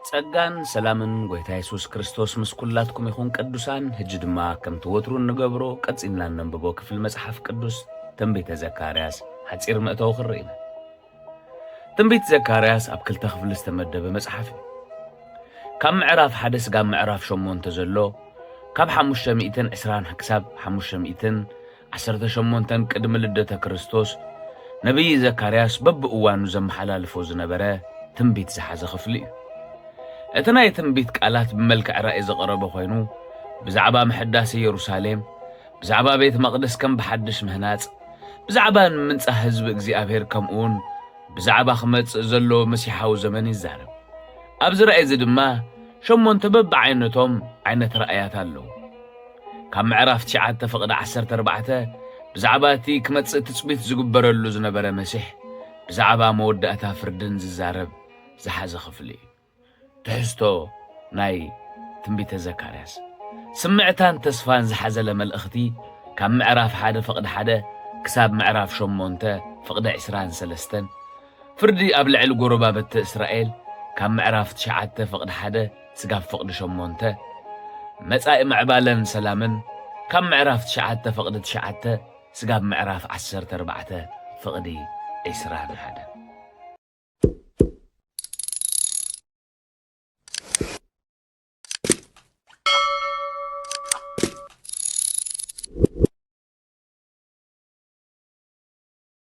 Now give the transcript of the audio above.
ጸጋን ሰላምን ጎይታ ኢየሱስ ክርስቶስ ምስ ኩላትኩም ይኹን ቅዱሳን ሕጂ ድማ ከም ትወትሩ ንገብሮ ቀጺልና ነንብቦ ክፍል መጽሓፍ ቅዱስ ትንቢተ ዘካርያስ ሓጺር መእተዊ ክርኢ ኢና። ትንቢት ዘካርያስ ኣብ ክልተ ክፍሊ ዝተመደበ መጽሓፍ እዩ። ካብ ምዕራፍ 1 ስጋብ ምዕራፍ 8 ዘሎ ካብ 520 ክሳብ 518 ቅድሚ ልደተ ክርስቶስ ነቢይ ዘካርያስ በብእዋኑ ዘመሓላልፎ ዝነበረ ትንቢት ዝሓዘ ክፍሊ እዩ። እቲ ናይ ትንቢት ቃላት ብመልክዕ ራእይ ዘቕረበ ኮይኑ ብዛዕባ ምሕዳስ ኢየሩሳሌም፣ ብዛዕባ ቤት መቕደስ ከም ብሓድሽ ምህናጽ፣ ብዛዕባ ንምንጻህ ህዝቢ እግዚኣብሔር ከምኡውን ብዛዕባ ክመጽእ ዘሎ መሲሓዊ ዘመን ይዛረብ። ኣብዚ ራእይ እዚ ድማ 8 በብዓይነቶም ዓይነት ራእያት ኣለዉ። ካብ ምዕራፍ 9 ፍቕዲ 14 ብዛዕባ እቲ ክመጽእ ትጽቢት ዝግበረሉ ዝነበረ መሲሕ ብዛዕባ መወዳእታ ፍርድን ዝዛረብ ዝሓዘ ክፍሊ እዩ። ትሕዝቶ ናይ ትንቢተ ዘካርያስ ስምዕታን ተስፋን ዝሓዘለ መልእኽቲ ካብ ምዕራፍ 1 ፍቕዲ 1 ክሳብ ምዕራፍ 8 ፍቕዲ 23 ፍርዲ ኣብ ልዕሊ ጎረባብቲ እስራኤል ካብ ምዕራፍ 9 ፍቕዲ 1 ስጋብ ፍቕዲ 8 መጻኢ ምዕባለን ሰላምን ካብ ምዕራፍ 9 ፍቕዲ 9 ስጋብ ምዕራፍ 14 ፍቕዲ 21